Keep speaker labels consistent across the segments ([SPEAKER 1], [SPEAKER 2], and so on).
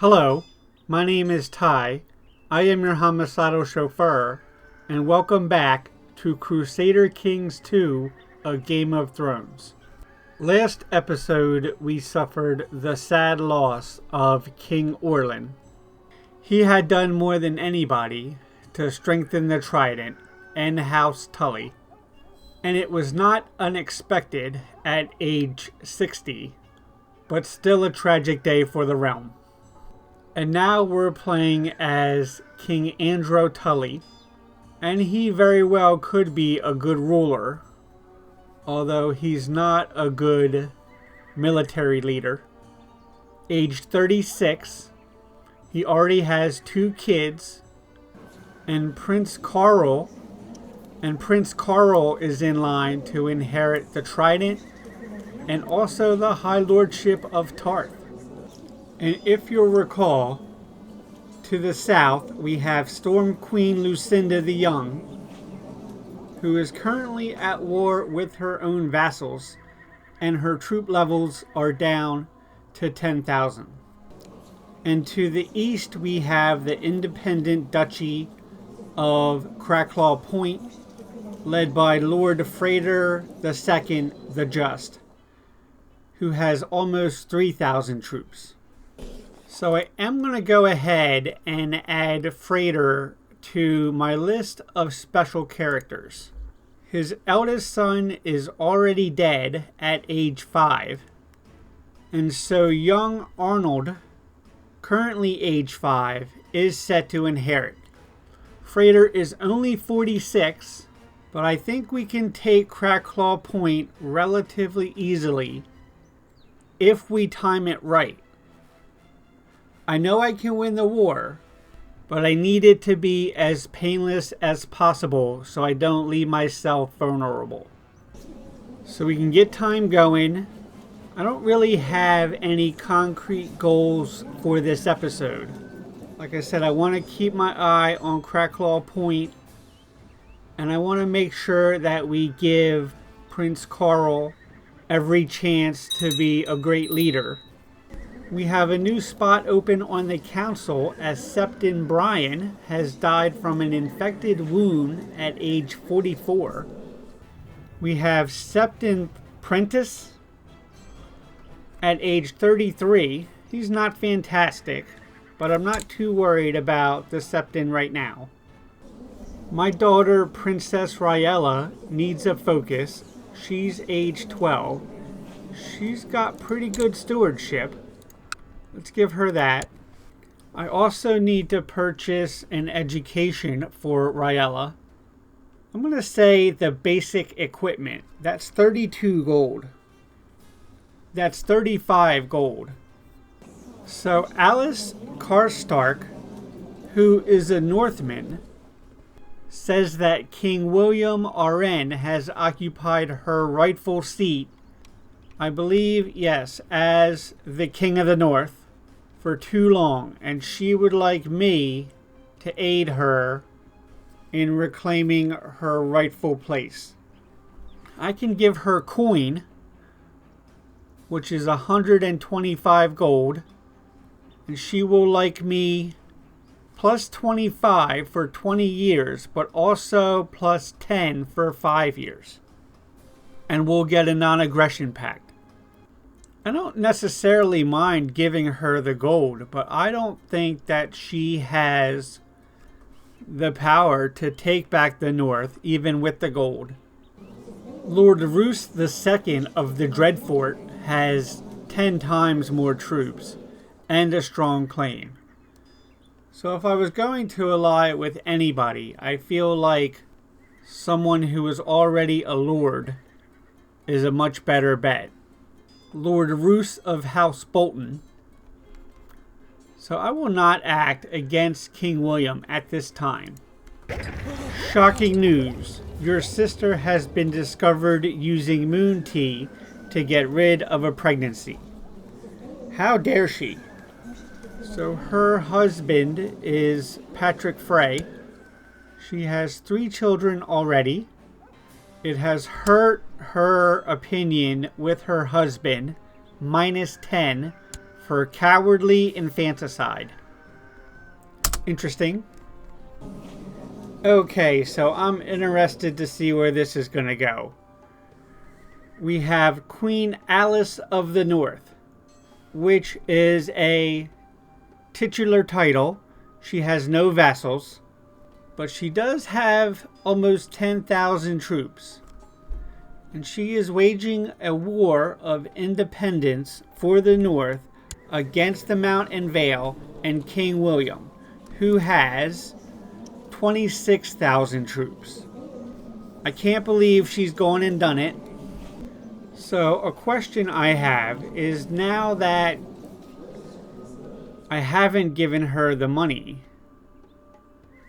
[SPEAKER 1] Hello, my name is Ty. I am your homicidal chauffeur, and welcome back to Crusader Kings 2, A Game of Thrones. Last episode, we suffered the sad loss of King Orlin. He had done more than anybody to strengthen the Trident and House Tully, and it was not unexpected at age 60, but still a tragic day for the realm. And now we're playing as King Andro Tully, and he very well could be a good ruler, although he's not a good military leader. Age 36, he already has 2 kids, and Prince Carl is in line to inherit the Trident and also the High Lordship of Tarth. And if you'll recall, to the south we have Storm Queen Lucinda the Young, who is currently at war with her own vassals, and her troop levels are down to 10,000. And to the east we have the independent Duchy of Cracklaw Point, led by Lord Frater II the Just, who has almost 3,000 troops. So I am going to go ahead and add Frater to my list of special characters. His eldest son is already dead at age 5. And so young Arnold, currently age 5, is set to inherit. Frater is only 46, but I think we can take Cracklaw Point relatively easily if we time it right. I know I can win the war, but I need it to be as painless as possible so I don't leave myself vulnerable. So we can get time going. I don't really have any concrete goals for this episode. Like I said, I want to keep my eye on Cracklaw Point, and I want to make sure that we give Prince Carl every chance to be a great leader. We have a new spot open on the council as Septon Brian has died from an infected wound at age 44. We have Septon Prentice at age 33. He's not fantastic, but I'm not too worried about the Septon right now. My daughter, Princess Ryella, needs a focus. She's age 12. She's got pretty good stewardship. Let's give her that. I also need to purchase an education for Ryella. I'm going to say the basic equipment. That's 32 gold. That's 35 gold. So Alice Karstark, who is a Northman, says that King William RN has occupied her rightful seat, I believe, yes, as the King of the North for too long, and she would like me to aid her in reclaiming her rightful place. I can give her coin, which is 125 gold, and she will like me plus 25 for 20 years, but also plus 10 for 5 years. And we'll get a non-aggression pact. I don't necessarily mind giving her the gold, but I don't think that she has the power to take back the North, even with the gold. Lord Roose II of the Dreadfort has 10 times more troops and a strong claim. So if I was going to ally with anybody, I feel like someone who is already a lord is a much better bet. Lord Roose of House Bolton. So I will not act against King William at this time. Shocking news. Your sister has been discovered using moon tea to get rid of a pregnancy. How dare she? So her husband is Patrick Frey. She has 3 children already. It has hurt her opinion with her husband, -10 for cowardly infanticide. Interesting. Okay, so I'm interested to see where this is going to go. We have Queen Alice of the North, which is a titular title. She has no vassals, but she does have almost 10,000 troops. And she is waging a war of independence for the North against the Mountain Vale and King William, who has 26,000 troops. I can't believe she's gone and done it. So a question I have is, now that I haven't given her the money,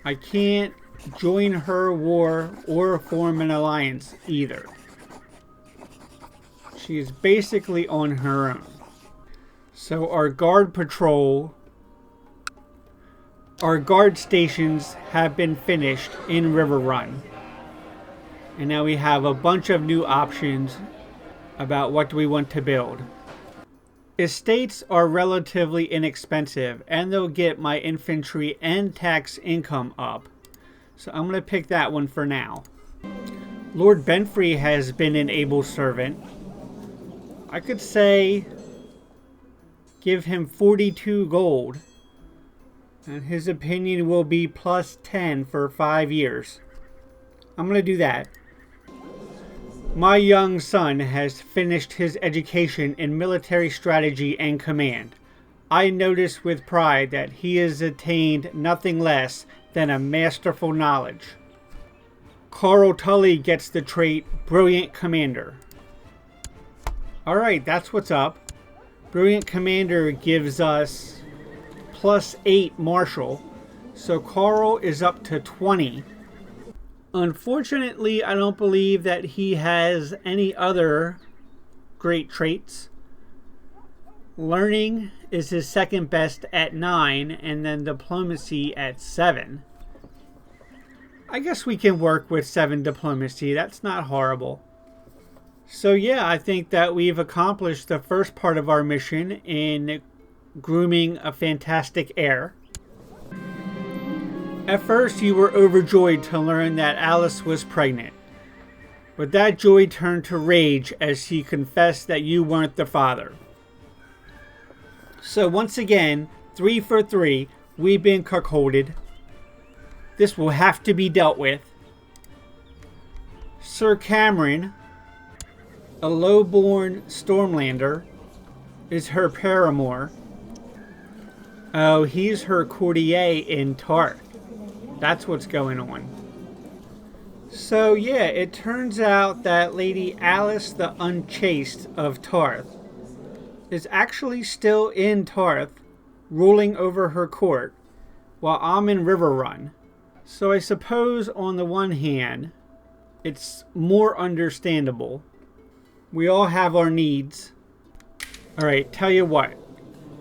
[SPEAKER 1] I can't join her war or form an alliance either. She is basically on her own. So our guard stations have been finished in River Run. And now we have a bunch of new options about what do we want to build. Estates are relatively inexpensive, and they'll get my infantry and tax income up. So I'm going to pick that one for now. Lord Benfrey has been an able servant. I could say give him 42 gold, and his opinion will be plus 10 for 5 years. I'm going to do that. My young son has finished his education in military strategy and command. I notice with pride that he has attained nothing less than a masterful knowledge. Carl Tully gets the trait Brilliant Commander. Alright, that's what's up. Brilliant Commander gives us plus 8 Marshal, so Carl is up to 20. Unfortunately, I don't believe that he has any other great traits. Learning is his second best at 9, and then Diplomacy at 7. I guess we can work with 7 Diplomacy. That's not horrible. So yeah, I think that we've accomplished the first part of our mission in grooming a fantastic heir. At first, you were overjoyed to learn that Alice was pregnant. But that joy turned to rage as she confessed that you weren't the father. So once again, 3 for 3, we've been cuckolded. This will have to be dealt with. Sir Cameron, a low-born Stormlander, is her paramour. Oh, he's her courtier in Tarth. That's what's going on. So yeah, it turns out that Lady Alice the Unchaste of Tarth is actually still in Tarth, ruling over her court, while I'm in River Run. So I suppose on the one hand, it's more understandable. We all have our needs. Alright, tell you what.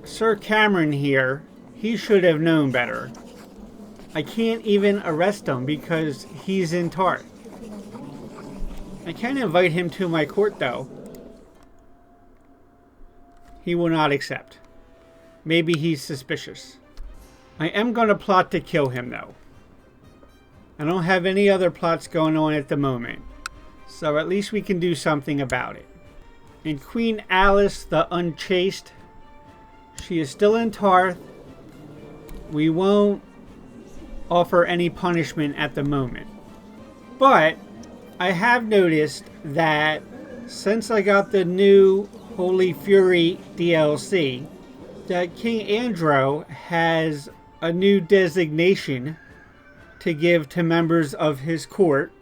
[SPEAKER 1] Sir Cameron here, he should have known better. I can't even arrest him because he's in Tarth. I can invite him to my court though. He will not accept. Maybe he's suspicious. I am going to plot to kill him though. I don't have any other plots going on at the moment. So at least we can do something about it. And Queen Alice the Unchaste, she is still in Tarth. We won't offer any punishment at the moment. But I have noticed that since I got the new Holy Fury DLC, that King Andro has a new designation to give to members of his court,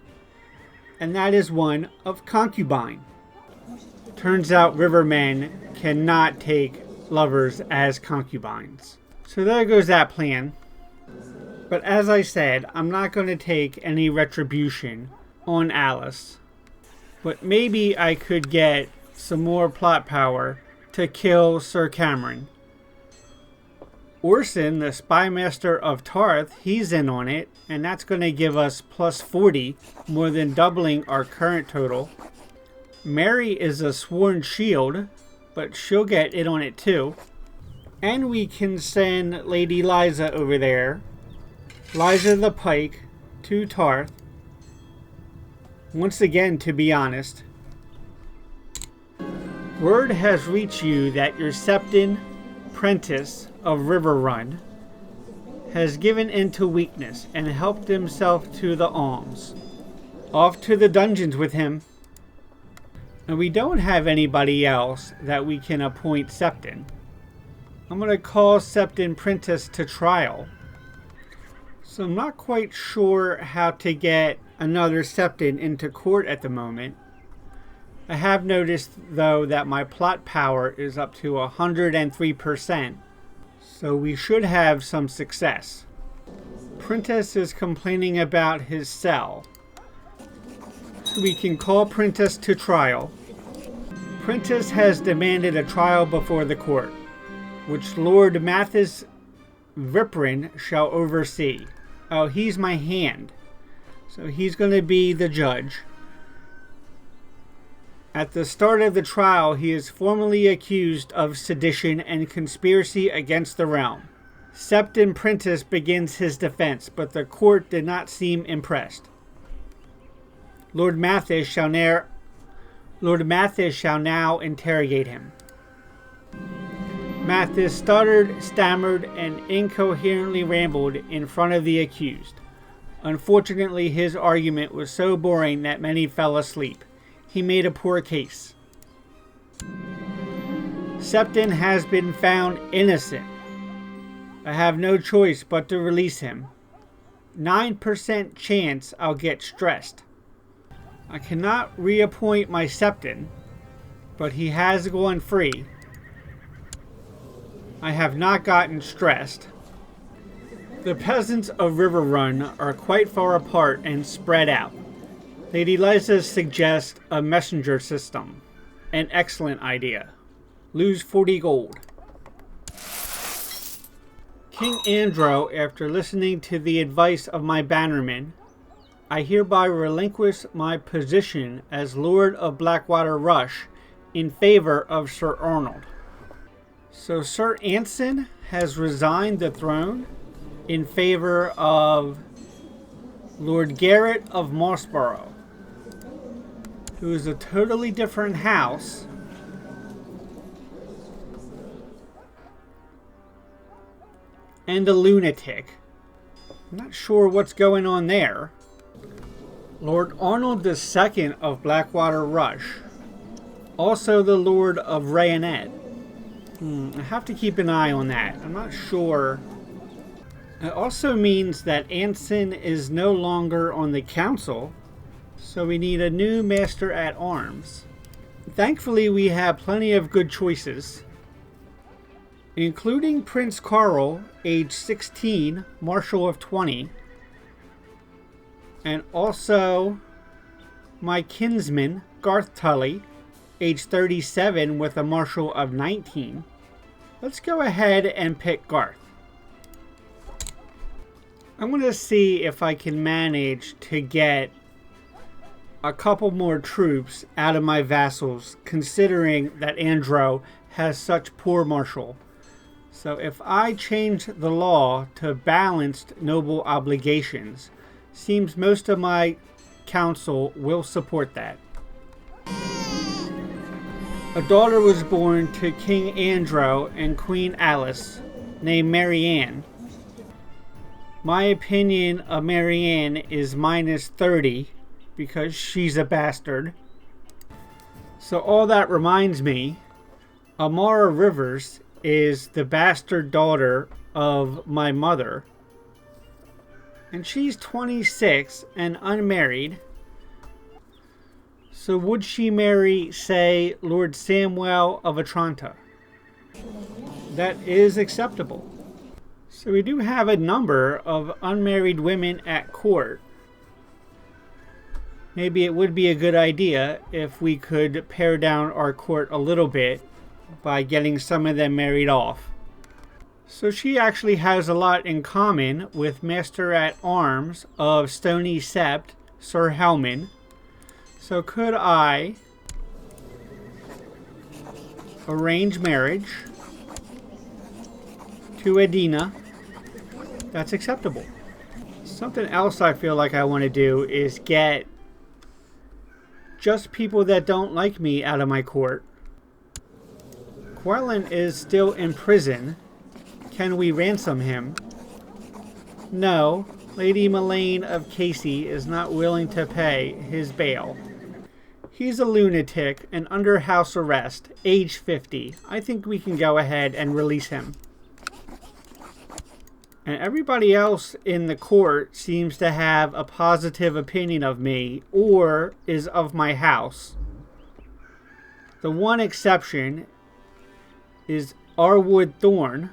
[SPEAKER 1] and that is one of concubine. Turns out rivermen cannot take lovers as concubines. So there goes that plan. But as I said, I'm not going to take any retribution on Alice. But maybe I could get some more plot power to kill Sir Cameron. Orson, the Spymaster of Tarth, he's in on it, and that's going to give us plus 40, more than doubling our current total. Mary is a sworn shield, but she'll get in on it too. And we can send Lady Liza over there, Liza the Pike, to Tarth. Once again, to be honest, word has reached you that your Septon Prentice of Riverrun has given into weakness and helped himself to the alms. Off to the dungeons with him. And we don't have anybody else that we can appoint Septon. I'm going to call Septon Prentice to trial. So I'm not quite sure how to get another Septon into court at the moment. I have noticed, though, that my plot power is up to 103%. So we should have some success. Prentice is complaining about his cell. So we can call Prentice to trial. Prentice has demanded a trial before the court, which Lord Mathis Viprin shall oversee. Oh, he's my hand. So he's going to be the judge. At the start of the trial, he is formally accused of sedition and conspiracy against the realm. Septon Prentice begins his defense, but the court did not seem impressed. Lord Mathis shall now interrogate him. Mathis stuttered, stammered, and incoherently rambled in front of the accused. Unfortunately, his argument was so boring that many fell asleep. He made a poor case. Septon has been found innocent. I have no choice but to release him. 9% chance I'll get stressed. I cannot reappoint my Septon, but he has gone free. I have not gotten stressed. The peasants of Riverrun are quite far apart and spread out. Lady Liza suggests a messenger system. An excellent idea. Lose 40 gold. King Andro, after listening to the advice of my bannermen, I hereby relinquish my position as Lord of Blackwater Rush in favor of Sir Arnold. So Sir Anson has resigned the throne in favor of Lord Garrett of Mossborough, who is a totally different house and a lunatic. I'm not sure what's going on there. Lord Arnold II of Blackwater Rush, also the Lord of Rayonet. I have to keep an eye on that. I'm not sure. It also means that Anson is no longer on the council, so we need a new Master at Arms. Thankfully, we have plenty of good choices, including Prince Carl, age 16, Marshal of 20, and also my kinsman, Garth Tully, age 37 with a Marshal of 19. Let's go ahead and pick Garth. I'm going to see if I can manage to get a couple more troops out of my vassals, considering that Andro has such poor marshal. So if I change the law to balanced noble obligations, seems most of my council will support that. A daughter was born to King Andro and Queen Alice, named Marianne. My opinion of Marianne is minus 30 because she's a bastard. So all that reminds me, Amara Rivers is the bastard daughter of my mother, and she's 26 and unmarried. So would she marry, say, Lord Samwell of Atranta? That is acceptable. So we do have a number of unmarried women at court. Maybe it would be a good idea if we could pare down our court a little bit by getting some of them married off. So she actually has a lot in common with Master at Arms of Stony Sept, Sir Helman. So could I arrange marriage to Edina, that's acceptable. Something else I feel like I want to do is get just people that don't like me out of my court. Quellen is still in prison. Can we ransom him? No. Lady Melaine of Casey is not willing to pay his bail. He's a lunatic and under house arrest, age 50. I think we can go ahead and release him. And everybody else in the court seems to have a positive opinion of me or is of my house. The one exception is Arwood Thorne,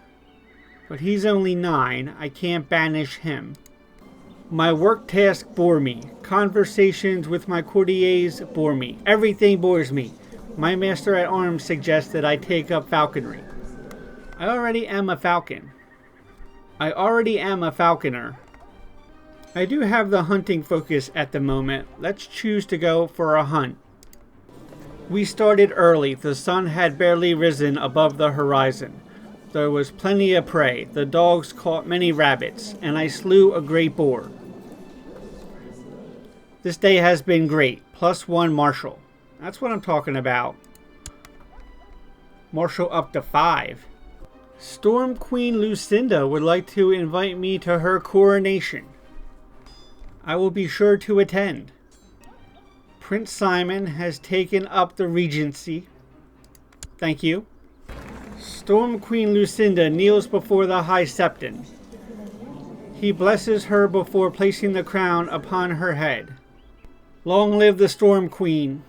[SPEAKER 1] but he's only 9. I can't banish him. My work task bore me. Conversations with my courtiers bore me. Everything bores me. My master at arms suggests that I take up falconry. I already am a falcon. I already am a falconer. I do have the hunting focus at the moment. Let's choose to go for a hunt. We started early. The sun had barely risen above the horizon. There was plenty of prey. The dogs caught many rabbits, and I slew a great boar. This day has been great. +1 martial. That's what I'm talking about. Martial up to 5. Storm Queen Lucinda would like to invite me to her coronation. I will be sure to attend. Prince Simon has taken up the regency. Thank you. Storm Queen Lucinda kneels before the High Septon. He blesses her before placing the crown upon her head. Long live the Storm Queen.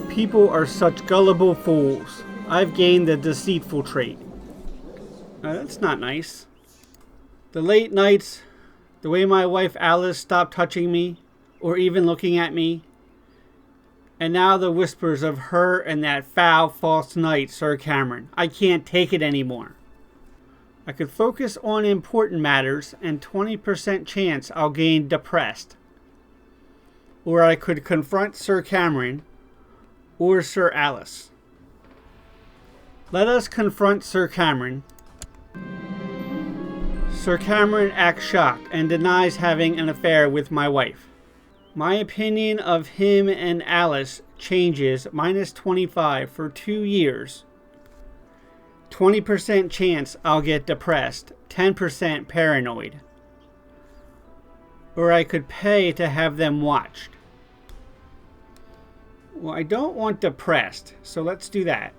[SPEAKER 1] People are such gullible fools. I've gained the deceitful trait. That's not nice. The late nights, the way my wife Alice stopped touching me, or even looking at me, and now the whispers of her and that foul, false knight, Sir Cameron. I can't take it anymore. I could focus on important matters, and 20% chance I'll gain depressed. Or I could confront Sir Cameron or Sir Alice. Let us confront Sir Cameron. Sir Cameron acts shocked and denies having an affair with my wife. My opinion of him and Alice changes -25 for 2 years. 20% chance I'll get depressed, 10% paranoid. Or I could pay to have them watched. Well, I don't want depressed, so let's do that.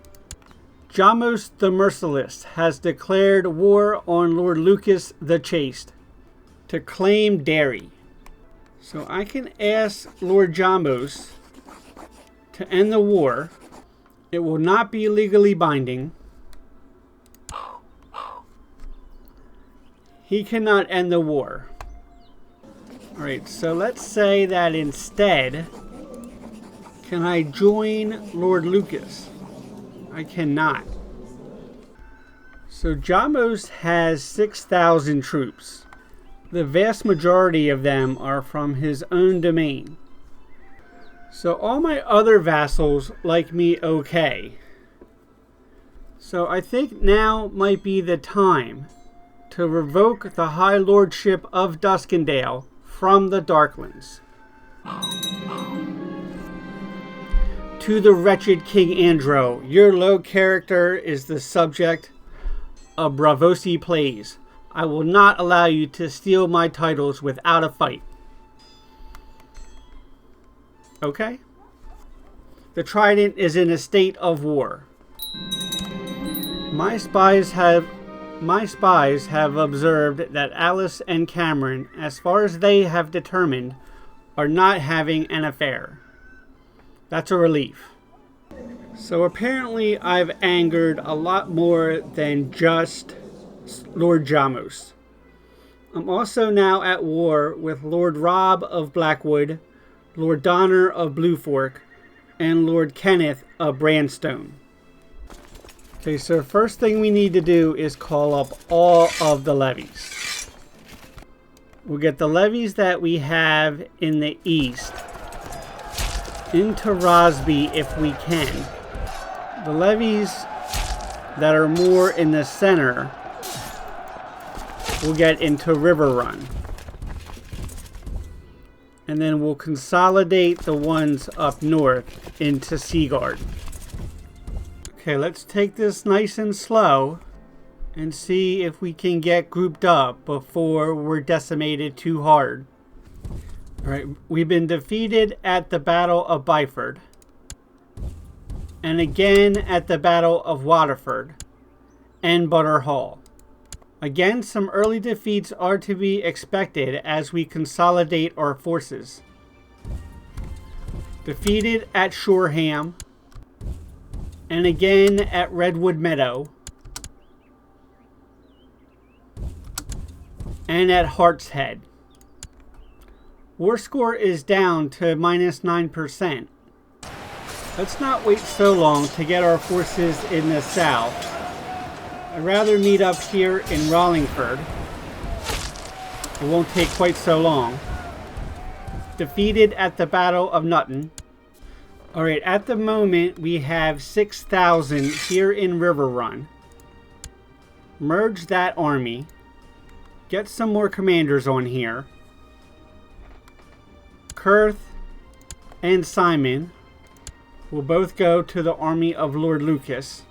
[SPEAKER 1] Jamos the Merciless has declared war on Lord Lucas the Chaste to claim Derry. So I can ask Lord Jamos to end the war. It will not be legally binding. He cannot end the war. Alright, so let's say that instead, can I join Lord Lucas? I cannot. So Jamos has 6,000 troops. The vast majority of them are from his own domain. So all my other vassals like me okay. So I think now might be the time to revoke the High Lordship of Duskendale from the Darklands. To the wretched King Andro, your low character is the subject of Bravosi plays. I will not allow you to steal my titles without a fight. Okay? The Trident is in a state of war. My spies have observed that Alice and Cameron, as far as they have determined, are not having an affair. That's a relief. So apparently I've angered a lot more than just Lord Jamos. I'm also now at war with Lord Rob of Blackwood, Lord Donner of Bluefork, and Lord Kenneth of Brandstone. Okay, so first thing we need to do is call up all of the levies. We'll get the levies that we have in the east into Rosby if we can. The levies that are more in the center we'll get into River Run. And then we'll consolidate the ones up north into Seaguard. Okay, let's take this nice and slow and see if we can get grouped up before we're decimated too hard. Alright, we've been defeated at the Battle of Byford. And again at the Battle of Waterford and Butter Hall. Again, some early defeats are to be expected as we consolidate our forces. Defeated at Shoreham. And again at Redwood Meadow. And at Hart's Head. War score is down to -9%. Let's not wait so long to get our forces in the south. I'd rather meet up here in Rollingford. It won't take quite so long. Defeated at the Battle of Nutton. Alright, at the moment we have 6,000 here in River Run. Merge that army. Get some more commanders on here. Kurth and Simon will both go to the army of Lord Lucas.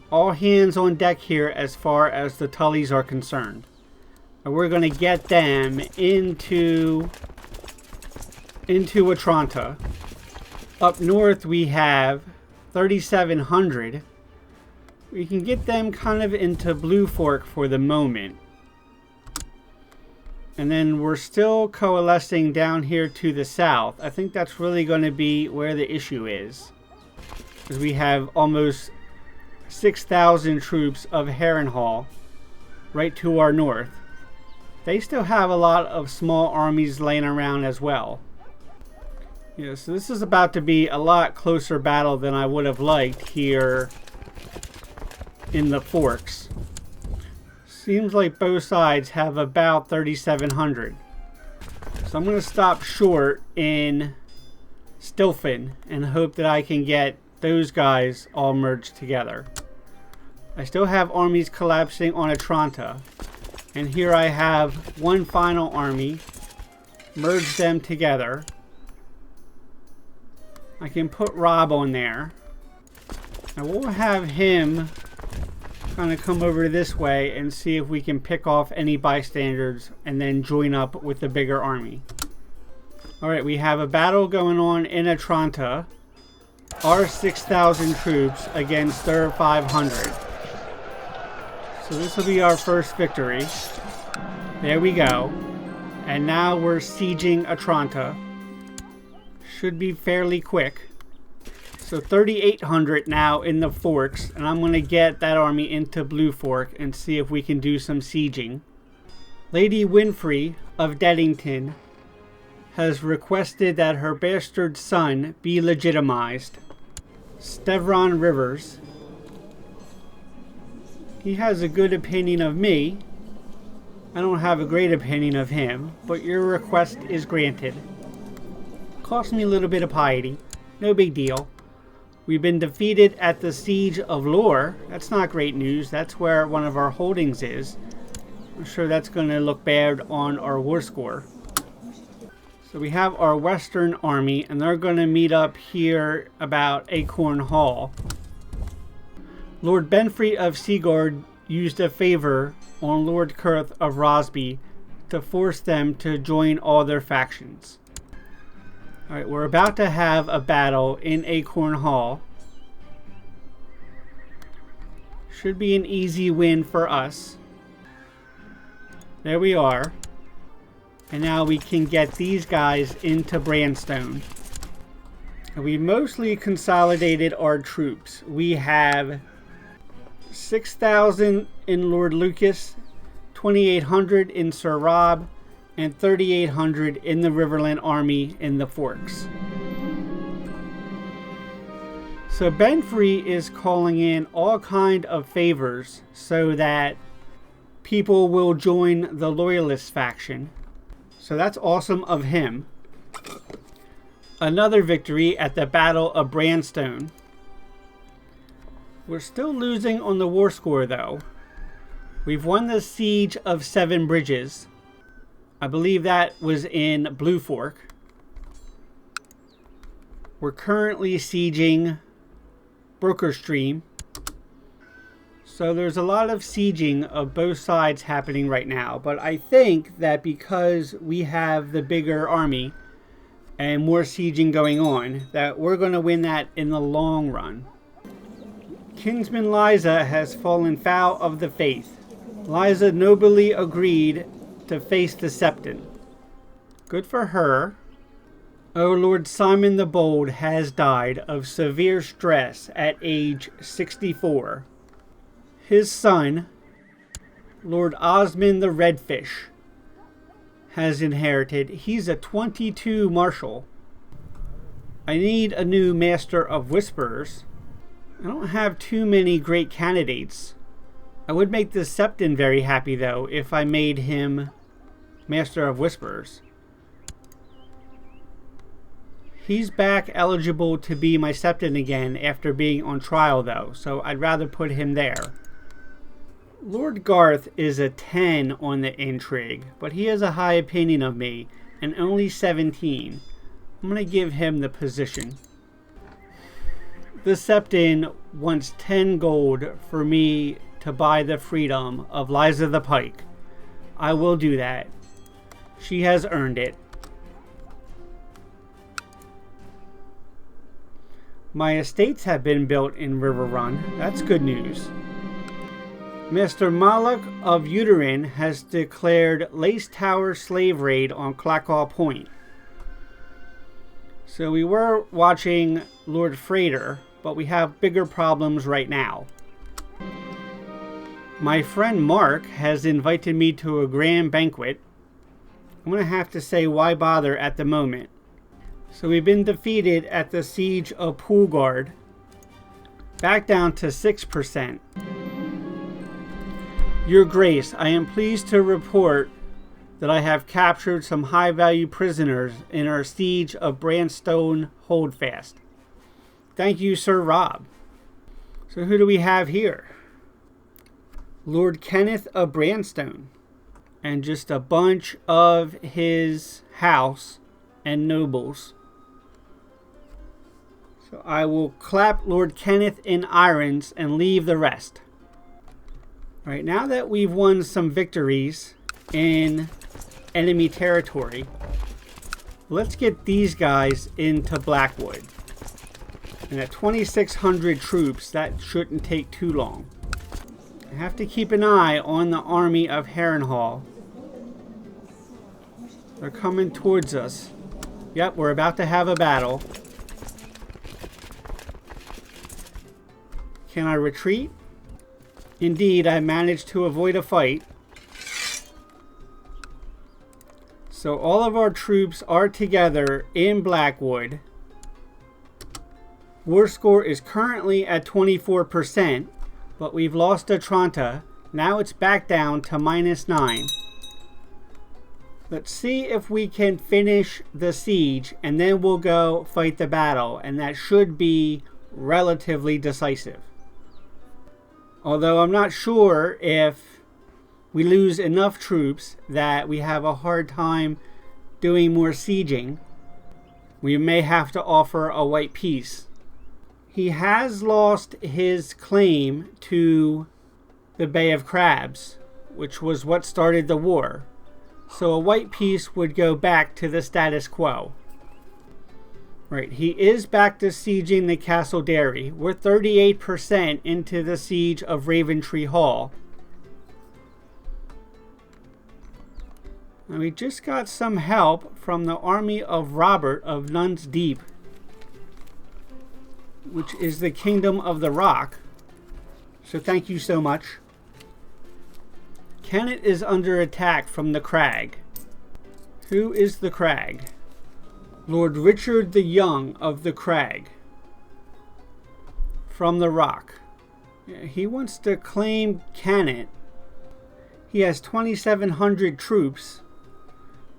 [SPEAKER 1] All hands on deck here as far as the Tullys are concerned. And we're going to get them into Atranta. Up north we have 3,700. We can get them kind of into Blue Fork for the moment. And then we're still coalescing down here to the south. I think that's really going to be where the issue is. Because we have almost 6,000 troops of Harrenhal right to our north. They still have a lot of small armies laying around as well. Yeah, so this is about to be a lot closer battle than I would have liked here in the Forks. Seems like both sides have about 3,700. So I'm going to stop short in Stilfen and hope that I can get those guys all merged together. I still have armies collapsing on Atranta. And here I have one final army. Merge them together. I can put Rob on there. And we'll have him kind of come over this way and see if we can pick off any bystanders and then join up with the bigger army. Alright, we have a battle going on in Atranta. Our 6,000 troops against their 500. So this will be our first victory. There we go. And now we're sieging Atranta. Should be fairly quick. So 3,800 now in the Forks, and I'm going to get that army into Blue Fork and see if we can do some sieging. Lady Winfrey of Deddington has requested that her bastard son be legitimized. Stevron Rivers. He has a good opinion of me. I don't have a great opinion of him, but your request is granted. Cost me a little bit of piety. No big deal. We've been defeated at the Siege of Lore. That's not great news. That's where one of our holdings is. I'm sure that's going to look bad on our war score. So we have our Western Army, and they're going to meet up here about Acorn Hall. Lord Benfrey of Seaguard used a favor on Lord Kurth of Rosby to force them to join all their factions. Alright, we're about to have a battle in Acorn Hall. Should be an easy win for us. There we are. And now we can get these guys into Brandstone. And we mostly consolidated our troops. We have 6,000 in Lord Lucas, 2,800 in Sir Rob, and 3,800 in the Riverland Army in the Forks. So Benfrey is calling in all kind of favors so that people will join the Loyalist faction. So that's awesome of him. Another victory at the Battle of Brandstone. We're still losing on the war score though. We've won the siege of 7 Bridges. I believe that was in Blue Fork. We're currently sieging Broker Stream. So there's a lot of sieging of both sides happening right now. But I think that because we have the bigger army and more sieging going on, that we're going to win that in the long run. Kinsman Liza has fallen foul of the faith. Liza nobly agreed to face the Septon. Good for her. Oh, Lord Simon the Bold has died of severe stress at age 64. His son, Lord Osmond the Redfish, has inherited. He's a 22 marshal. I need a new Master of Whisperers. I don't have too many great candidates. I would make the Septon very happy, though, if I made him Master of Whisperers. He's back eligible to be my Septon again after being on trial, though, so I'd rather put him there. Lord Garth is a 10 on the intrigue, but he has a high opinion of me, and only 17. I'm going to give him the position. The Septon wants 10 gold for me to buy the freedom of Liza the Pike. I will do that. She has earned it. My estates have been built in River Run. That's good news. Mr. Malak of Uterin has declared Lace Tower slave raid on Clackaw Point. So we were watching Lord Frater, but we have bigger problems right now. My friend Mark has invited me to a grand banquet. I'm going to have to say why bother at the moment. So we've been defeated at the siege of Poolguard. Back down to 6%. Your Grace, I am pleased to report that I have captured some high-value prisoners in our siege of Brandstone Holdfast. Thank you, Sir Rob. So who do we have here? Lord Kenneth of Brandstone. And just a bunch of his house and nobles. So I will clap Lord Kenneth in irons and leave the rest. Right, now that we've won some victories in enemy territory, let's get these guys into Blackwood. And at 2,600 troops, that shouldn't take too long. I have to keep an eye on the army of Harrenhal. They're coming towards us. Yep, we're about to have a battle. Can I retreat? Indeed, I managed to avoid a fight. So all of our troops are together in Blackwood. War score is currently at 24%, but we've lost Atranta. Now it's back down to -9. Let's see if we can finish the siege, and then we'll go fight the battle, and that should be relatively decisive. Although I'm not sure if we lose enough troops that we have a hard time doing more sieging. We may have to offer a white peace. He has lost his claim to the Bay of Crabs, which was what started the war. So a white peace would go back to the status quo. Right, he is back to sieging the Castle Dairy. We're 38% into the siege of Raventree Hall. And we just got some help from the army of Robert of Nuns Deep, which is the Kingdom of the Rock. So thank you so much. Kennet is under attack from the Crag. Who is the Crag? Lord Richard the Young of the Crag. From the Rock. He wants to claim Kennet. He has 2,700 troops.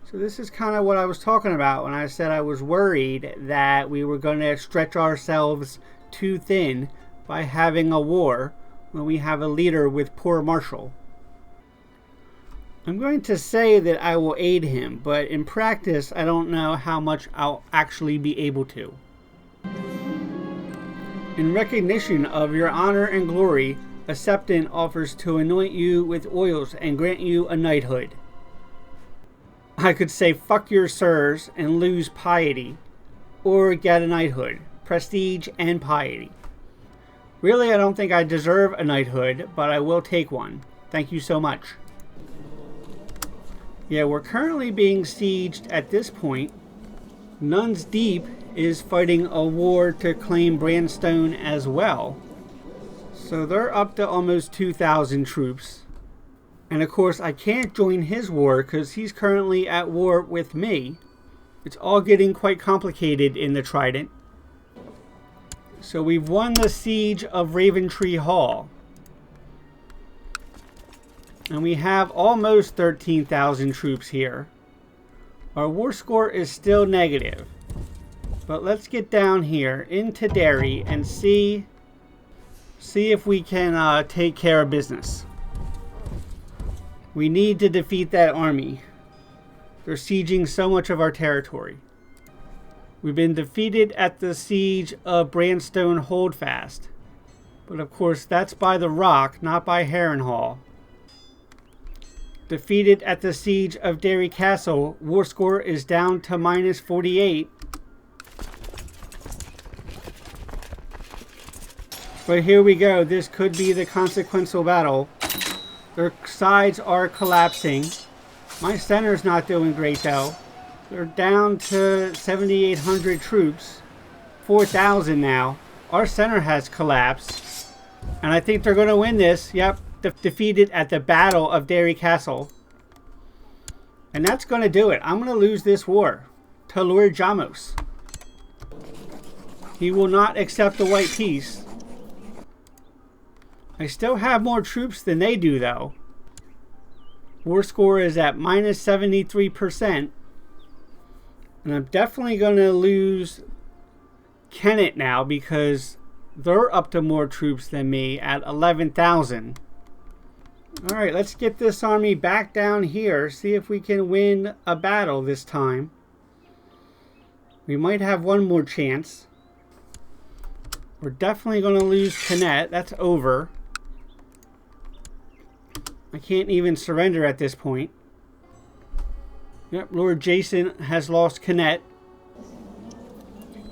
[SPEAKER 1] So this is kind of what I was talking about when I said I was worried that we were going to stretch ourselves too thin by having a war when we have a leader with poor marshal. I'm going to say that I will aid him, but in practice, I don't know how much I'll actually be able to. In recognition of your honor and glory, a septon offers to anoint you with oils and grant you a knighthood. I could say fuck your sirs and lose piety, or get a knighthood, prestige and piety. Really, I don't think I deserve a knighthood, but I will take one. Thank you so much. Yeah, we're currently being sieged at this point. Nuns Deep is fighting a war to claim Brandstone as well. So they're up to almost 2,000 troops. And of course, I can't join his war because he's currently at war with me. It's all getting quite complicated in the Trident. So we've won the siege of Raventree Hall. And we have almost 13,000 troops here. Our war score is still negative. But let's get down here into Derry and see if we can take care of business. We need to defeat that army. They're sieging so much of our territory. We've been defeated at the siege of Brandstone Holdfast. But of course, that's by the Rock, not by Harrenhal. Defeated at the siege of Derry Castle, war score is down to minus 48. But here we go. This could be the consequential battle. Their sides are collapsing. My center's not doing great though. They're down to 7,800 troops. 4,000 now. Our center has collapsed. And I think they're going to win this. Yep. Defeated at the Battle of Derry Castle. And that's going to do it. I'm going to lose this war to Lord Jamos. He will not accept the white peace. I still have more troops than they do though. War score is at minus 73%. And I'm definitely going to lose Kennet now because they're up to more troops than me at 11,000. Alright, let's get this army back down here. See if we can win a battle this time. We might have one more chance. We're definitely going to lose Kennet. That's over. I can't even surrender at this point. Yep, Lord Jason has lost Kennet.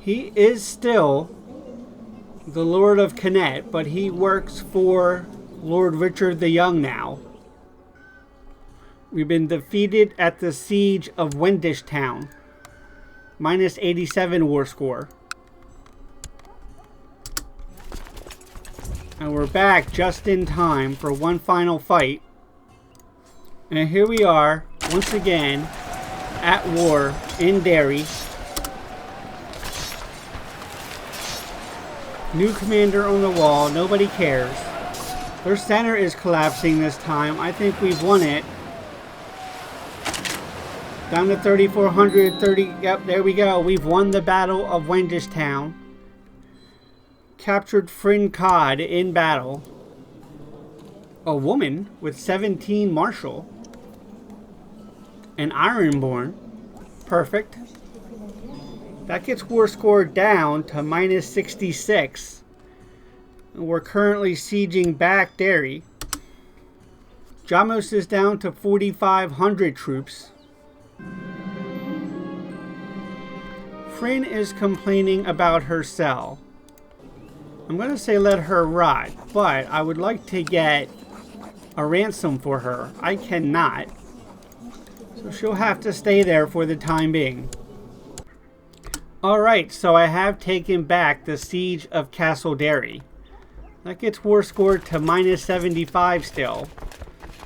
[SPEAKER 1] He is still the Lord of Kennet, but he works for Lord Richard the Young now. We've been defeated at the siege of Wendish Town. Minus 87 war score. And we're back just in time for one final fight. And here we are, once again, at war in Derry. New commander on the wall, nobody cares. Their center is collapsing this time. I think we've won it. Down to 3,430. Yep, there we go. We've won the Battle of Wendish Town. Captured Fryn Cod in battle. A woman with 17 martial. An Ironborn. Perfect. That gets war score down to minus 66. We're currently sieging back Derry. Jamos is down to 4,500 troops. Fryn is complaining about her cell. I'm going to say let her rot, but I would like to get a ransom for her. I cannot. So she'll have to stay there for the time being. Alright, so I have taken back the siege of Castle Derry. That gets war scored to minus 75 still.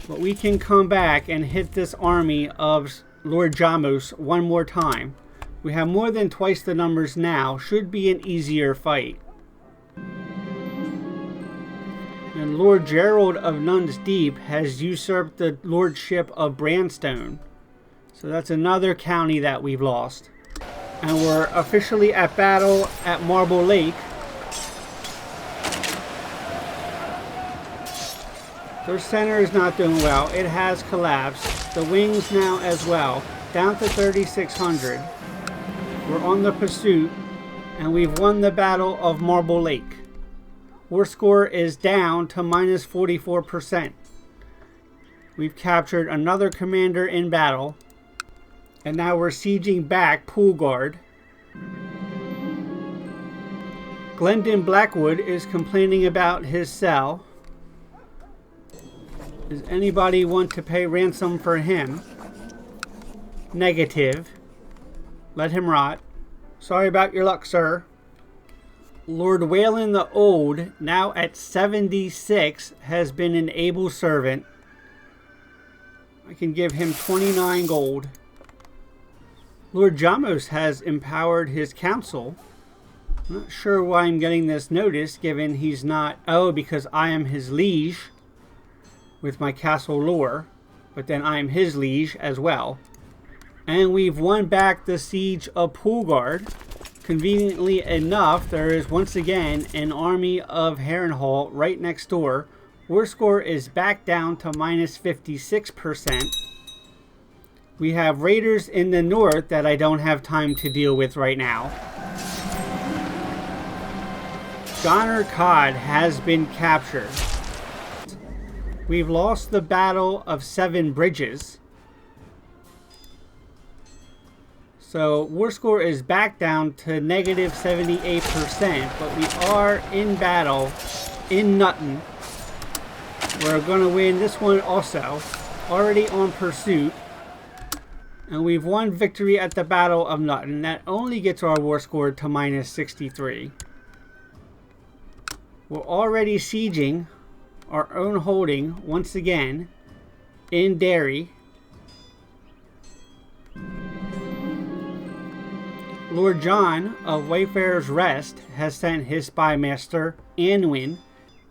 [SPEAKER 1] But we can come back and hit this army of Lord Jamos one more time. We have more than twice the numbers now. Should be an easier fight. And Lord Gerald of Nuns Deep has usurped the lordship of Brandstone. So that's another county that we've lost. And we're officially at battle at Marble Lake. Their center is not doing well. It has collapsed. The wings now as well. Down to 3,600. We're on the pursuit. And we've won the Battle of Marble Lake. War score is down to minus 44%. We've captured another commander in battle. And now we're sieging back Pool Guard. Glendon Blackwood is complaining about his cell. Does anybody want to pay ransom for him? Negative. Let him rot. Sorry about your luck, sir. Lord Wayland the Old, now at 76, has been an able servant. I can give him 29 gold. Lord Jamos has empowered his council. I'm not sure why I'm getting this notice, given he's not... Oh, because I am his liege with my castle lore. But then I am his liege as well. And we've won back the siege of Poolguard. Conveniently enough, there is once again an army of Harrenhal right next door. War score is back down to minus 56%. We have raiders in the north that I don't have time to deal with right now. Goner Cod has been captured. We've lost the Battle of Seven Bridges. So war score is back down to negative 78%, but we are in battle in Nutton. We're going to win this one also. Already on pursuit. And we've won victory at the Battle of Nutton. That only gets our war score to minus 63. We're already sieging our own holding once again in Derry. Lord John of Wayfarer's Rest has sent his spy master, Anwin,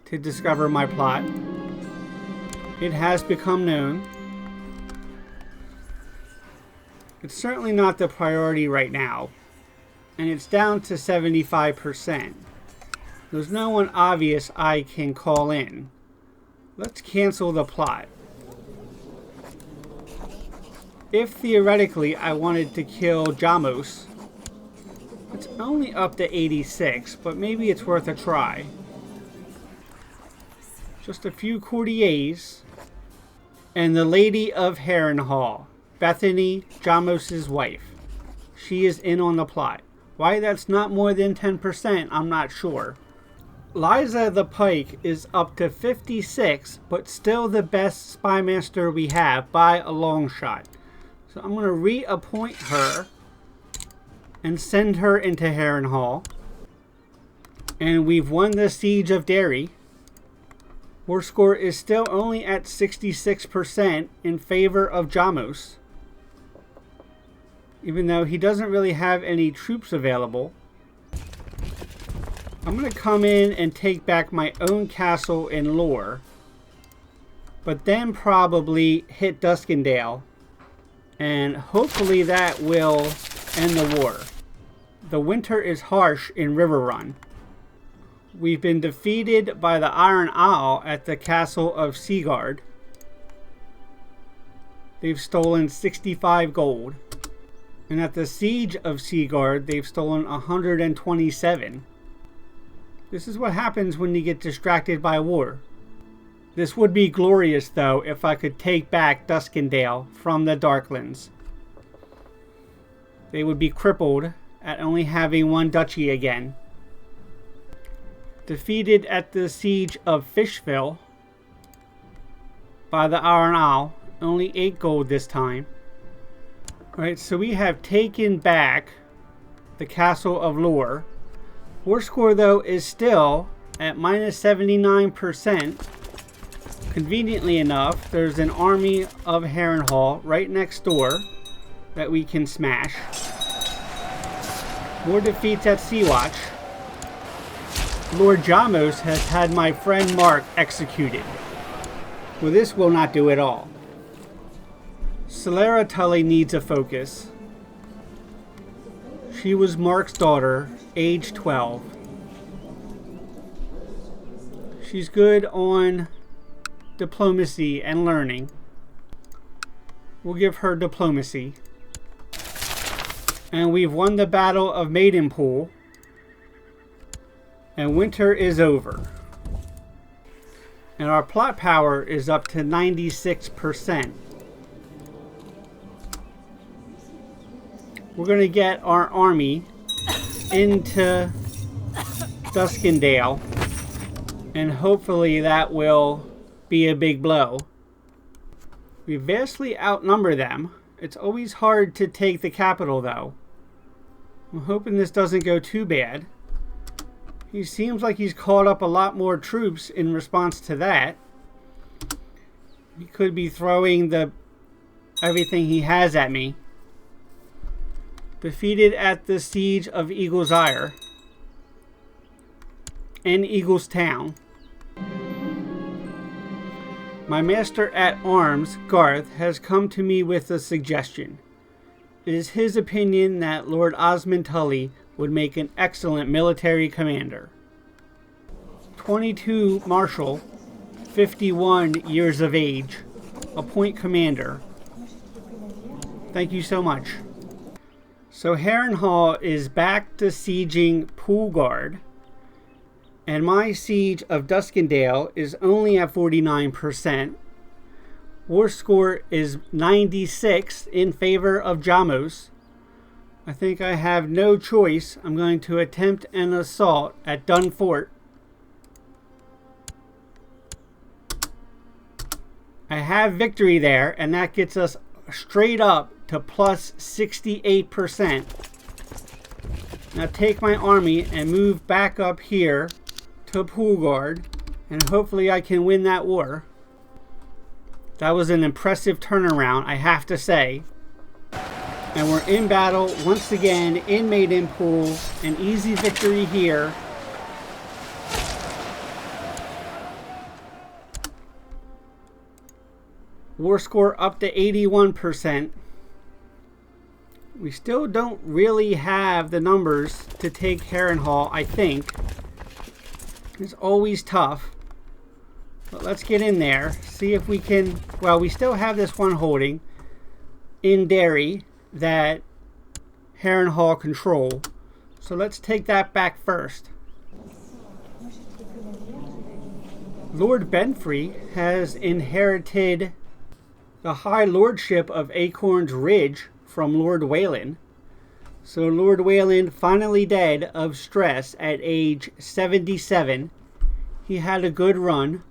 [SPEAKER 1] to discover my plot. It has become known. It's certainly not the priority right now, and it's down to 75%. There's no one obvious I can call in. Let's cancel the plot. If theoretically I wanted to kill Jamos, it's only up to 86, but maybe it's worth a try. Just a few courtiers. And the Lady of Harrenhal, Bethany, Jamos' wife. She is in on the plot. Why that's not more than 10%, I'm not sure. Liza the Pike is up to 56, but still the best spy master we have by a long shot. So I'm going to reappoint her and send her into Harrenhal. And we've won the Siege of Derry. War score is still only at 66% in favor of Jamos. Even though he doesn't really have any troops available. I'm going to come in and take back my own castle in Lore. But then probably hit Duskendale. And hopefully that will end the war. The winter is harsh in Riverrun. We've been defeated by the Iron Owl at the castle of Seagard. They've stolen 65 gold. And at the siege of Seagard, they've stolen 127. This is what happens when you get distracted by war. This would be glorious, though, if I could take back Duskendale from the Darklands. They would be crippled at only having one duchy again. Defeated at the siege of Fishville by the Iron Owl. Only 8 gold this time. Alright, so we have taken back the Castle of Lore. War score, though, is still at minus 79%. Conveniently enough, there's an army of Harrenhal right next door that we can smash. More defeats at Sea-Watch. Lord Jamos has had my friend Mark executed. Well, this will not do at all. Solera Tully needs a focus. She was Mark's daughter, age 12. She's good on diplomacy and learning. We'll give her diplomacy. And we've won the Battle of Maidenpool. And winter is over. And our plot power is up to 96%. We're going to get our army into Duskendale. And hopefully that will be a big blow. We vastly outnumber them. It's always hard to take the capital, though. I'm hoping this doesn't go too bad. He seems like he's called up a lot more troops in response to that. He could be throwing everything he has at me. Defeated at the Siege of Eagle's Ire and Eagle's Town. My master at arms, Garth, has come to me with a suggestion. It is his opinion that Lord Osmond Tully would make an excellent military commander. 22 Marshal, 51 years of age, appoint commander. Thank you so much. So Harrenhal is back to sieging Poolguard. And my siege of Duskendale is only at 49%. War score is 96 in favor of Jamos. I think I have no choice. I'm going to attempt an assault at Dunfort. I have victory there, and that gets us straight up to plus 68%. Now take my army and move back up here to Poolguard, and hopefully I can win that war. That was an impressive turnaround, I have to say. And we're in battle once again in Maidenpool. An easy victory here. War score up to 81%. We still don't really have the numbers to take Harrenhal, I think. It's always tough. But let's get in there. See if we can... Well, we still have this one holding in Derry that Harrenhal control. So let's take that back first. Lord Benfrey has inherited the High Lordship of Acorn's Ridge from Lord Wayland. So Lord Wayland, finally dead of stress at age 77. He had a good run.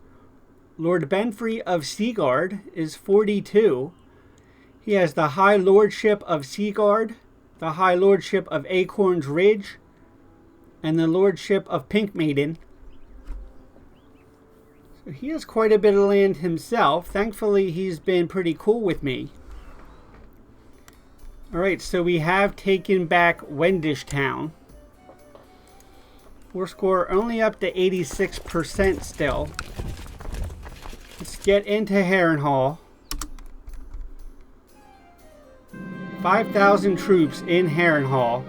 [SPEAKER 1] Lord Benfrey of Seaguard is 42. He has the High Lordship of Seaguard, the High Lordship of Acorn's Ridge, and the Lordship of Pink Maiden. So he has quite a bit of land himself. Thankfully, he's been pretty cool with me. Alright, so we have taken back Wendish Town. War score only up to 86% still. Let's get into Harrenhal. 5,000 troops in Harrenhal.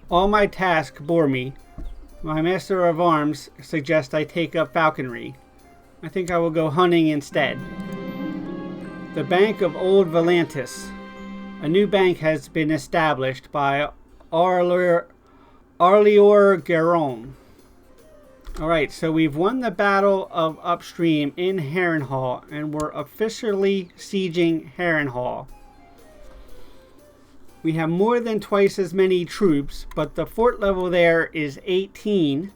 [SPEAKER 1] All my tasks bore me. My Master of Arms suggests I take up falconry. I think I will go hunting instead. The Bank of Old Volantis. A new bank has been established by Arlior Garon. Alright, so we've won the Battle of Upstream in Harrenhal, and we're officially sieging Harrenhal. We have more than twice as many troops, but the fort level there is 18.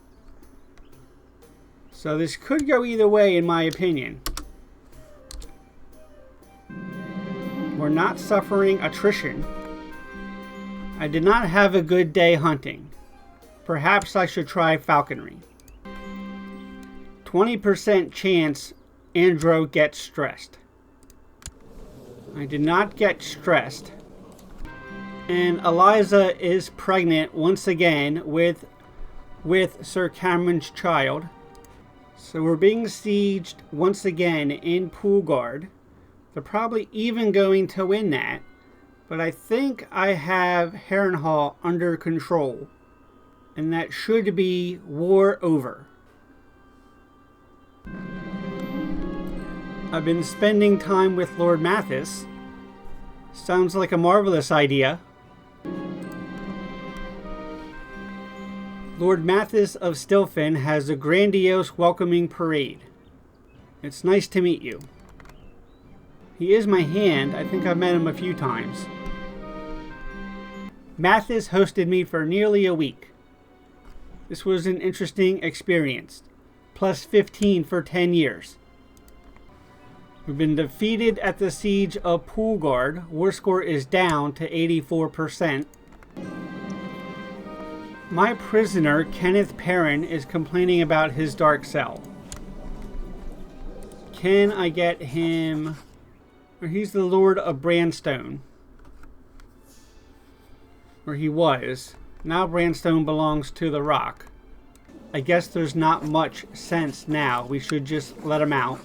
[SPEAKER 1] So this could go either way in my opinion. We're not suffering attrition. I did not have a good day hunting. Perhaps I should try falconry. 20% chance Andro gets stressed. I did not get stressed. And Eliza is pregnant once again with Sir Cameron's child. So we're being sieged once again in Poolguard. They're probably even going to win that. But I think I have Harrenhal under control. And that should be war over. I've been spending time with Lord Mathis. Sounds like a marvelous idea. Lord Mathis of Stilfen has a grandiose welcoming parade. It's nice to meet you. He is my hand. I think I've met him a few times. Mathis hosted me for nearly a week. This was an interesting experience. Plus 15 for 10 years. We've been defeated at the siege of Poolguard. War score is down to 84%. My prisoner, Kenneth Perrin, is complaining about his dark cell. Can I get him... He's the Lord of Brandstone. Or he was. Now Brandstone belongs to the Rock. I guess there's not much sense now. We should just let him out.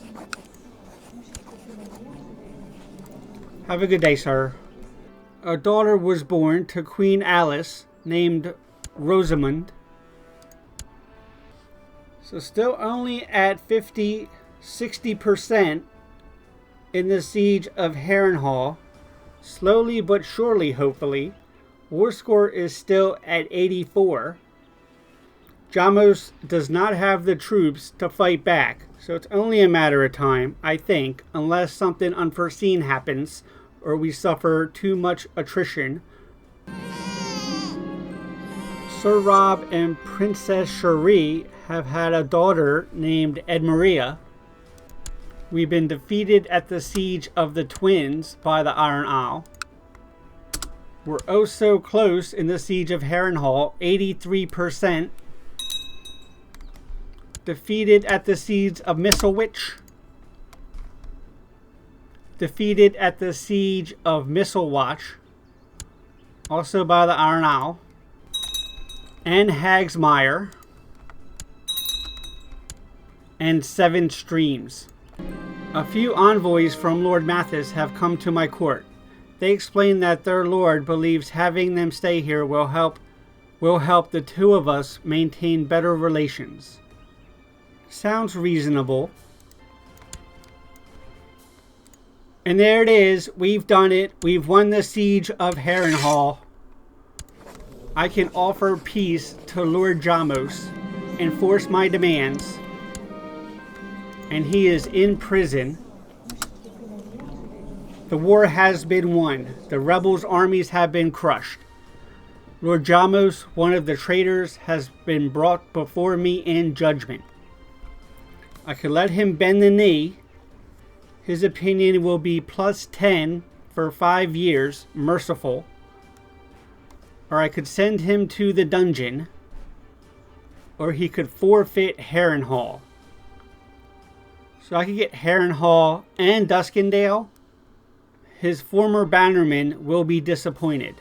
[SPEAKER 1] Have a good day, sir. A daughter was born to Queen Alice, named Rosamund. So still only at 60% in the siege of Harrenhal. Slowly but surely, hopefully. War score is still at 84. Jamos does not have the troops to fight back, so it's only a matter of time, I think, unless something unforeseen happens or we suffer too much attrition. Sir Rob and Princess Cherie have had a daughter named Edmaria. We've been defeated at the siege of the Twins by the Iron Isle. We're oh so close in the siege of Harrenhal, 83%. Defeated at the siege of Misselwich. Defeated at the siege of Misselwatch, also by the Iron Isle. And Hagsmire. And Seven Streams. A few envoys from Lord Mathis have come to my court. They explain that their lord believes having them stay here will help the two of us maintain better relations. Sounds reasonable. And there it is. We've done it. We've won the siege of Harrenhal. I can offer peace to Lord Jamos, enforce my demands, and he is in prison. The war has been won. The rebels' armies have been crushed. Lord Jamos, one of the traitors, has been brought before me in judgment. I could let him bend the knee. His opinion will be plus 10 for 5 years, merciful. Or I could send him to the dungeon. Or he could forfeit Harrenhal. So I could get Harrenhal and Duskendale. His former bannermen will be disappointed.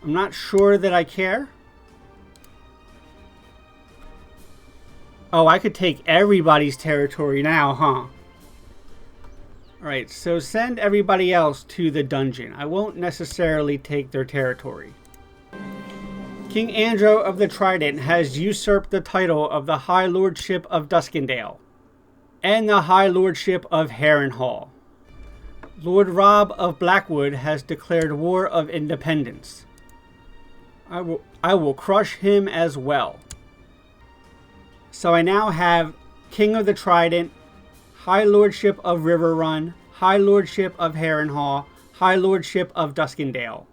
[SPEAKER 1] I'm not sure that I care. Oh, I could take everybody's territory now, huh? Alright, so send everybody else to the dungeon. I won't necessarily take their territory. King Andrew of the Trident has usurped the title of the High Lordship of Duskendale and the High Lordship of Harrenhal. Lord Rob of Blackwood has declared war of independence. I will crush him as well. So I now have King of the Trident, High Lordship of Riverrun, High Lordship of Harrenhal, High Lordship of Duskendale.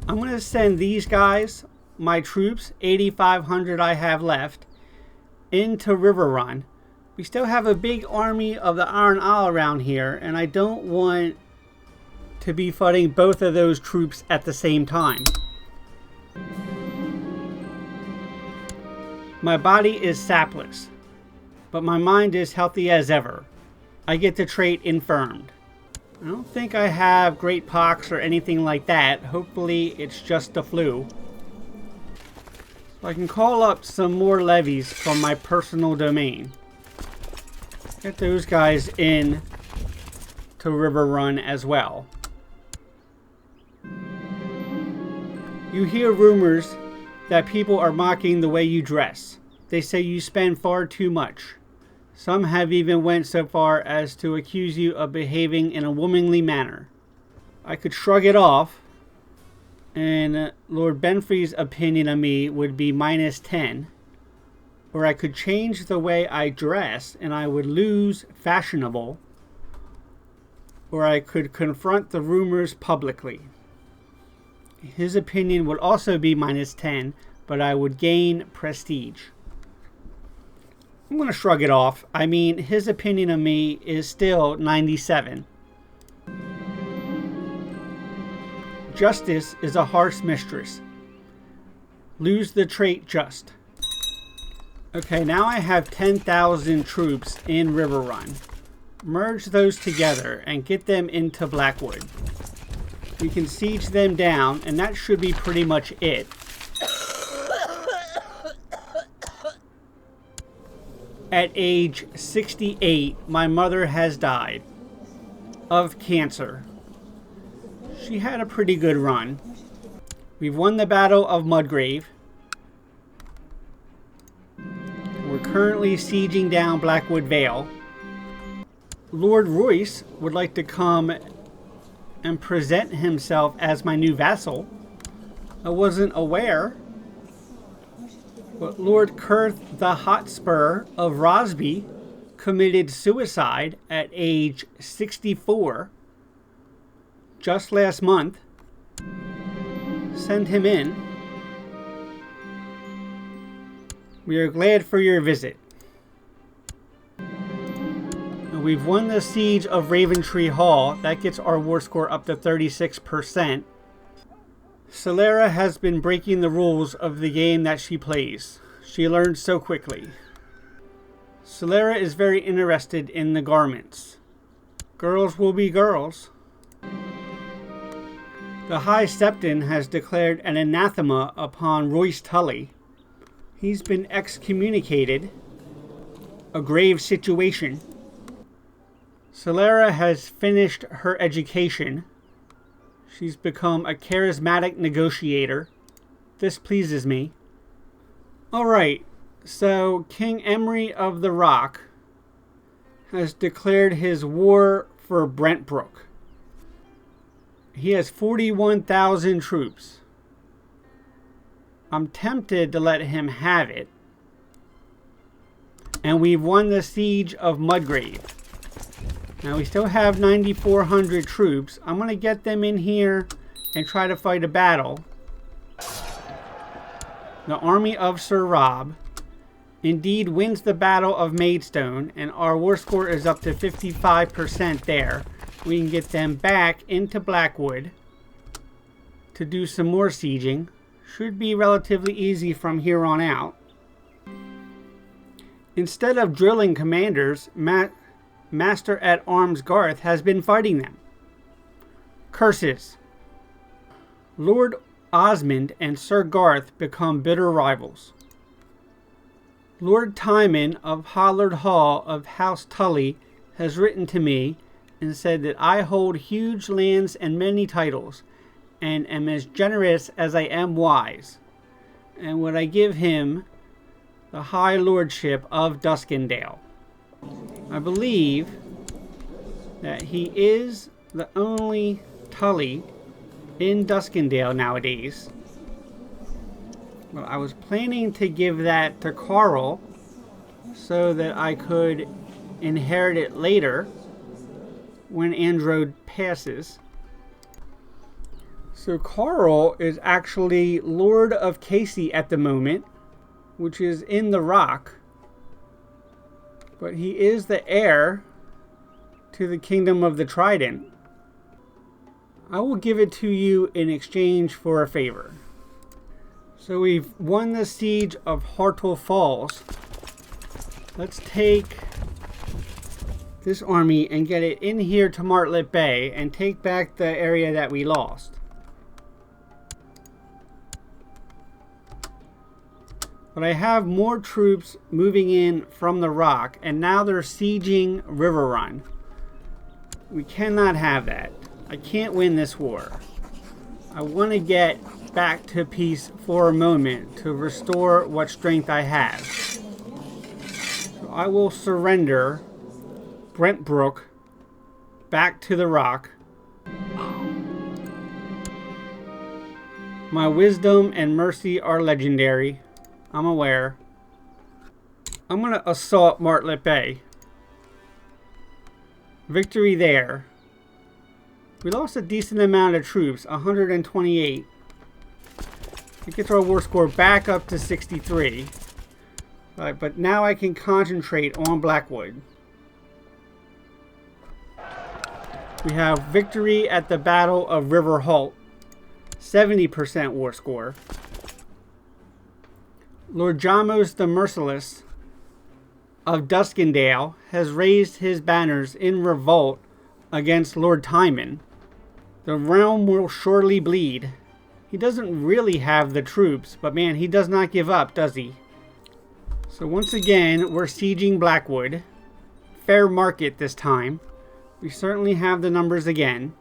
[SPEAKER 1] I'm going to send these guys, my troops, 8,500 I have left, into Riverrun. We still have a big army of the Iron Isle around here, and I don't want to be fighting both of those troops at the same time. My body is sapless, but my mind is healthy as ever. I get the trait infirmed. I don't think I have great pox or anything like that. Hopefully it's just the flu. So I can call up some more levies from my personal domain. Get those guys in to Riverrun as well. You hear rumors that people are mocking the way you dress. They say you spend far too much. Some have even went so far as to accuse you of behaving in a womanly manner. I could shrug it off, and Lord Benfrey's opinion of me would be -10. Or I could change the way I dress, and I would lose fashionable. Or I could confront the rumors publicly. His opinion would also be -10, but I would gain prestige. I'm going to shrug it off. I mean, his opinion of me is still 97. Justice is a harsh mistress. Lose the trait just. Okay, now I have 10,000 troops in River Run. Merge those together and get them into Blackwood. We can siege them down, and that should be pretty much it. At age 68, my mother has died of cancer. She had a pretty good run. We've won the Battle of Mudgrave. We're currently sieging down Blackwood Vale. Lord Royce would like to come and present himself as my new vassal. I wasn't aware, but Lord Kurth the Hotspur of Rosby committed suicide at age 64 just last month. Send him in. We are glad for your visit. We've won the siege of Raventree Hall. That gets our war score up to 36%. Celera has been breaking the rules of the game that she plays. She learns so quickly. Celera is very interested in the garments. Girls will be girls. The High Septon has declared an anathema upon Royce Tully. He's been excommunicated. A grave situation. Celera has finished her education. She's become a charismatic negotiator. This pleases me. Alright, so King Emery of the Rock has declared his war for Brentbrook. He has 41,000 troops. I'm tempted to let him have it. And we've won the siege of Mudgrave. Now we still have 9,400 troops. I'm going to get them in here and try to fight a battle. The army of Sir Rob indeed wins the Battle of Maidstone, and our war score is up to 55% there. We can get them back into Blackwood to do some more sieging. Should be relatively easy from here on out. Instead of drilling commanders, Master-at-Arms Garth has been fighting them. Curses. Lord Osmond and Sir Garth become bitter rivals. Lord Timon of Hollard Hall of House Tully has written to me and said that I hold huge lands and many titles, and am as generous as I am wise, and would I give him the High Lordship of Duskendale. I believe that he is the only Tully in Duskendale nowadays. Well, I was planning to give that to Carl so that I could inherit it later when Androde passes. So Carl is actually Lord of Casey at the moment, which is in the Rock. But he is the heir to the Kingdom of the Trident. I will give it to you in exchange for a favor. So we've won the siege of Hartle Falls. Let's take this army and get it in here to Martlet Bay and take back the area that we lost. But I have more troops moving in from the Rock, and now they're sieging River Run. We cannot have that. I can't win this war. I want to get back to peace for a moment to restore what strength I have. So I will surrender Brentbrook back to the Rock. My wisdom and mercy are legendary. I'm aware. I'm going to assault Martlet Bay. Victory there. We lost a decent amount of troops, 128. It gets our war score back up to 63. But now I can concentrate on Blackwood. We have victory at the Battle of River Halt. 70% war score. Lord Jamos the Merciless of Duskendale has raised his banners in revolt against Lord Timon. The realm will surely bleed. He doesn't really have the troops, but man, he does not give up, does he? So once again, we're sieging Blackwood. Fair market this time. We certainly have the numbers again.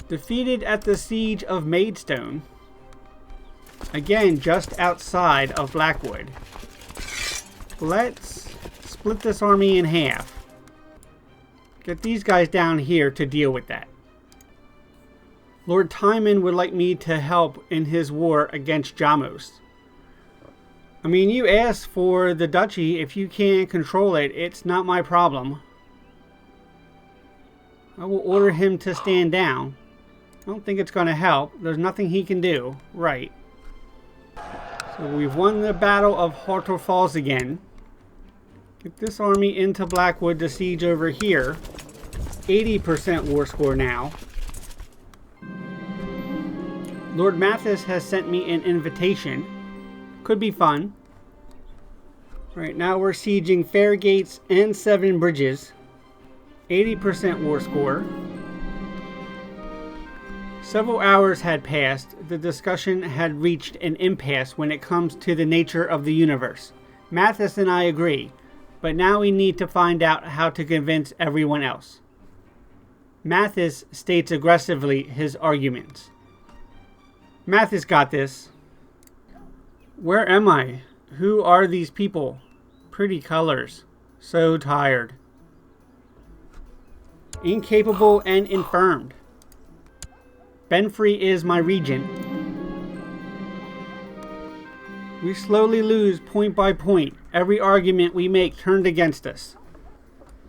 [SPEAKER 1] Defeated at the siege of Maidstone. Again, just outside of Blackwood. Let's split this army in half. Get these guys down here to deal with that. Lord Timon would like me to help in his war against Jamos. I mean, you asked for the duchy. If you can't control it, it's not my problem. I will order him to stand down. I don't think it's going to help. There's nothing he can do. Right. So we've won the Battle of Hartor Falls again. Get this army into Blackwood to siege over here. 80% war score now. Lord Mathis has sent me an invitation. Could be fun. Right now we're sieging Fairgates and Seven Bridges. 80% war score. Several hours had passed. The discussion had reached an impasse when it comes to the nature of the universe. Mathis and I agree, but now we need to find out how to convince everyone else. Mathis states aggressively his arguments. Mathis got this. Where am I? Who are these people? Pretty colors. So tired. Incapable and infirmed. Benfrey is my regent. We slowly lose point by point. Every argument we make turned against us.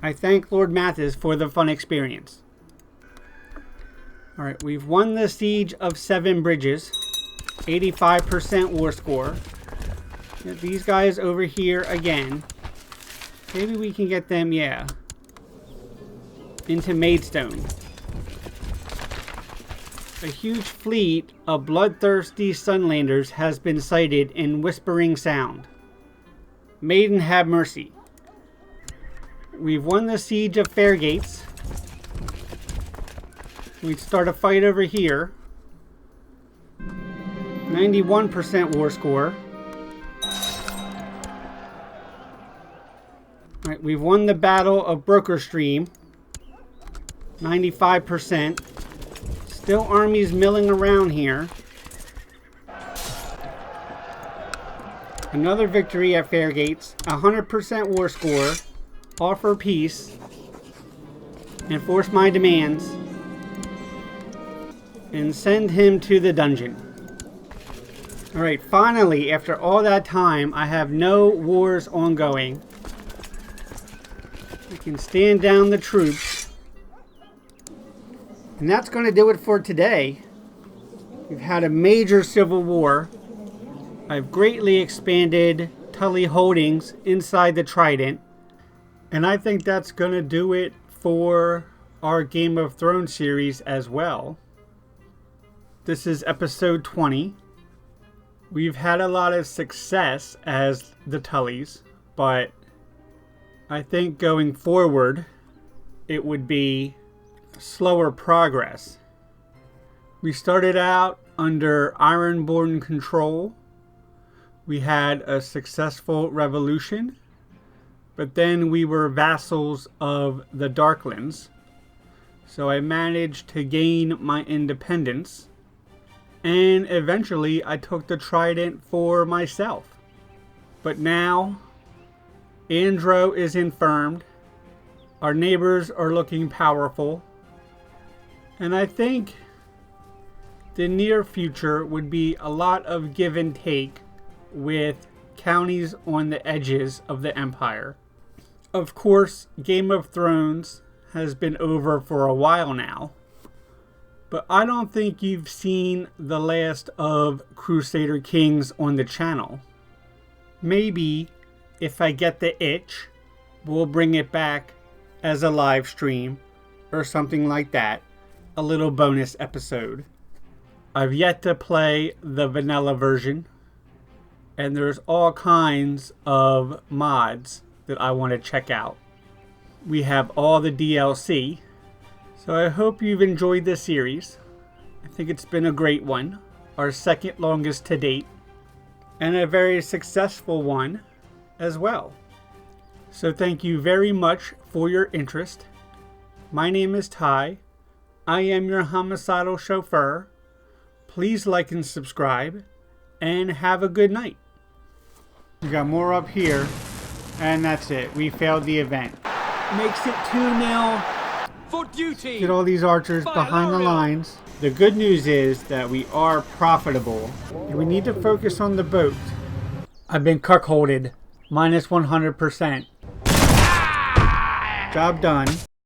[SPEAKER 1] I thank Lord Mathis for the fun experience. Alright, we've won the siege of Seven Bridges. 85% war score. Get these guys over here again. Maybe we can get them, yeah, into Maidstone. A huge fleet of bloodthirsty Sunlanders has been sighted in Whispering Sound. Maiden have mercy. We've won the siege of Fairgates. We'd start a fight over here. 91% war score. Alright, we've won the Battle of Broker Stream. 95%. Still armies milling around here. Another victory at Fairgates. 100% war score. Offer peace. Enforce my demands. And send him to the dungeon. Alright, finally, after all that time, I have no wars ongoing. I can stand down the troops. And that's going to do it for today. We've had a major civil war. I've greatly expanded Tully holdings inside the Trident. And I think that's going to do it for our Game of Thrones series as well. This is episode 20. We've had a lot of success as the Tullys, but I think going forward it would be slower progress. We started out under Ironborn control. We had a successful revolution, but then we were vassals of the Darklands. So I managed to gain my independence, and eventually I took the Trident for myself. But now Andro is infirmed. Our neighbors are looking powerful. And I think the near future would be a lot of give and take with counties on the edges of the empire. Of course, Game of Thrones has been over for a while now, but I don't think you've seen the last of Crusader Kings on the channel. Maybe, if I get the itch, we'll bring it back as a live stream or something like that, a little bonus episode. I've yet to play the vanilla version, and there's all kinds of mods that I want to check out. We have all the DLC, so I hope you've enjoyed this series. I think it's been a great one, our second longest to date, and a very successful one as well. So thank you very much for your interest. My name is Ty. I am your homicidal chauffeur. Please like and subscribe, and have a good night. We got more up here, and that's it. We failed the event. Makes it 2-0.
[SPEAKER 2] For duty.
[SPEAKER 1] Get all these archers behind the lines. The good news is that we are profitable, and we need to focus on the boat. I've been cuckolded. -100%. Job done.